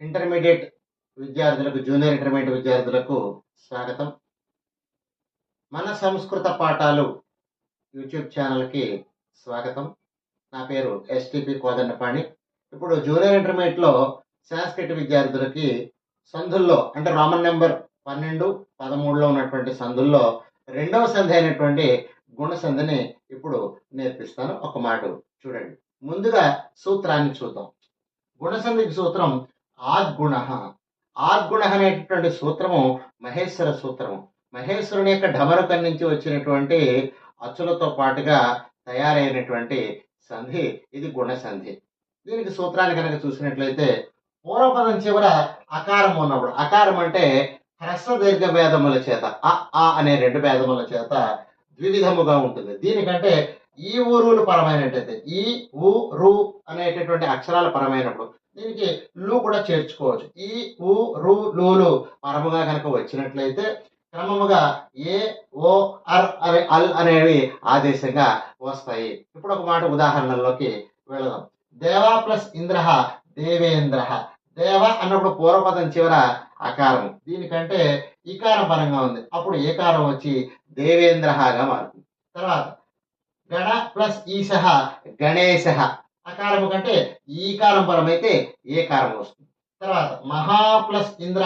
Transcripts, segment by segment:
Intermediate విద్యార్థులకు, junior intermediate విద్యార్థులకు స్వాగతం. మన సంస్కృత పాఠాలు యూట్యూబ్ ఛానల్కి స్వాగతం. నా పేరు ఎస్టిపి కోదండపాణి. ఇప్పుడు జూనియర్ ఇంటర్మీడియట్లో సాంస్క్రిట్ విద్యార్థులకి సంధుల్లో అంటే రోమన్ నెంబర్ 12, 13లో ఉన్నటువంటి సంధుల్లో రెండవ సంధి అయినటువంటి గుణ సంధిని ఇప్పుడు నేర్పిస్తాను. ఒక మాట చూడండి. ముందుగా సూత్రాన్ని చూద్దాం. గుణసంధికి సూత్రం ఆద్గుణ. ఆద్గుణ అనేటటువంటి సూత్రము మహేశ్వర సూత్రము. మహేశ్వరుని యొక్క ఢమరుకం నుంచి వచ్చినటువంటి అచ్చులతో పాటుగా తయారైనటువంటి సంధి ఇది గుణసంధి. దీనికి సూత్రాన్ని కనుక చూసినట్లయితే పూర్వపదం చివర అకారం ఉన్నప్పుడు, అకారం అంటే హ్రస్వ దీర్ఘ భేదముల చేత ఆ అనే రెండు భేదముల చేత ద్వివిధముగా ఉంటుంది. దీనికంటే ఈ ఊరులు పరమైనట్టయితే ఈ ఊ రు అనేటటువంటి అక్షరాల పరమైనప్పుడు దీనికి లు కూడా చేర్చుకోవచ్చు. ఈ ఊ రు లూలు పరముగా కనుక వచ్చినట్లయితే క్రమముగా ఏ ఓ అర్ అనే అల్ అనేవి ఆదేశంగా వస్తాయి. ఇప్పుడు ఒక మాట ఉదాహరణలోకి వెళదాం. దేవా ప్లస్ ఇంద్ర దేవేంద్ర. దేవ అన్నప్పుడు పూర్వపదం చివర అకారం, దీనికంటే ఈకారం పరంగా ఉంది, అప్పుడు ఏకారం వచ్చి దేవేంద్రగా మారుతుంది. తర్వాత గణ ప్లస్ ఈశ గణేశ. అకారము కంటే ఈకారం పరమైతే ఏకారం వస్తుంది. తర్వాత మహా ప్లస్ ఇంద్ర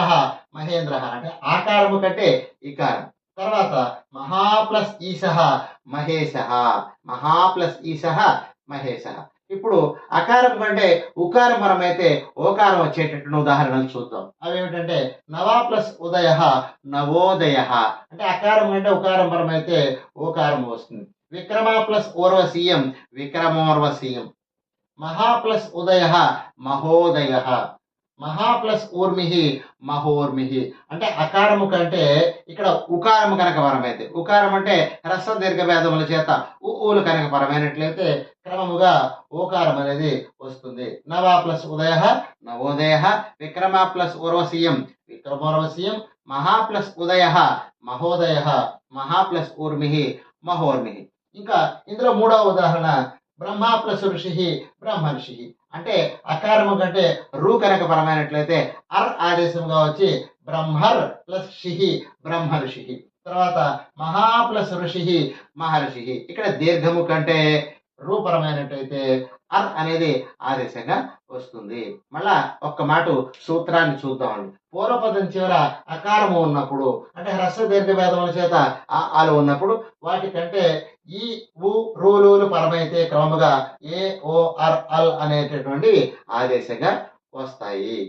మహేంద్ర అంటే ఆకారము కంటే ఈకారం. తర్వాత మహా ప్లస్ ఈశ మహేశ. మహా ప్లస్ ఈశ మహేశ. ఇప్పుడు అకారం కంటే ఉకారం పరమైతే ఓకారం వచ్చేటటువంటి ఉదాహరణలు చూద్దాం. అవేమిటంటే నవా ప్లస్ ఉదయ నవోదయ అంటే అకారం కంటే ఉకారం పరమైతే ఓకారం వస్తుంది. విక్రమ ప్లస్ ఊర్వశీయం విక్రమోర్వశీయం. మహా ప్లస్ ఉదయ మహోదయ. మహా ప్లస్ ఊర్మి మహోర్మి అంటే అకారము కంటే ఇక్కడ ఉకారము కనుక పరమైతే, ఉకారం అంటే హ్రస్వ దీర్ఘ భేదముల చేత ఊలు కనుక పరమైనట్లయితే క్రమముగా ఓకారం అనేది వస్తుంది. నవా ప్లస్ ఉదయ నవోదయ. విక్రమ ప్లస్ ఊర్వశీయం విక్రమోర్వశీయం. మహా ప్లస్ ఉదయ మహోదయ. మహా ప్లస్ ఊర్మి మహోర్మి. ఇంకా ఇందులో మూడవ ఉదాహరణ బ్రహ్మ ప్లస్ ఋషి బ్రహ్మర్షి అంటే అకారము కంటే రూ కనుక పరమైనట్లయితే అర్ ఆదేశంగా వచ్చి బ్రహ్మర్ ప్లస్ షిహి బ్రహ్మర్షి. తర్వాత మహా ప్లస్ ఋషి మహర్షి. ఇక్కడ దీర్ఘము కంటే రూపరమైనట్టయితే అర్ అనేది ఆదేశంగా వస్తుంది. మళ్ళా ఒక్క మాట సూత్రాన్ని చూద్దామండి. పూర్వపదం చివర అకారము ఉన్నప్పుడు అంటే హ్రస్వ దీర్ఘ భేదముల చేత ఆలు ఉన్నప్పుడు వాటికంటే ఈ ఊ రూలు పరమైతే క్రమముగా ఏ ఓ అర్ అల్ అనేటటువంటి ఆదేశంగా వస్తాయి.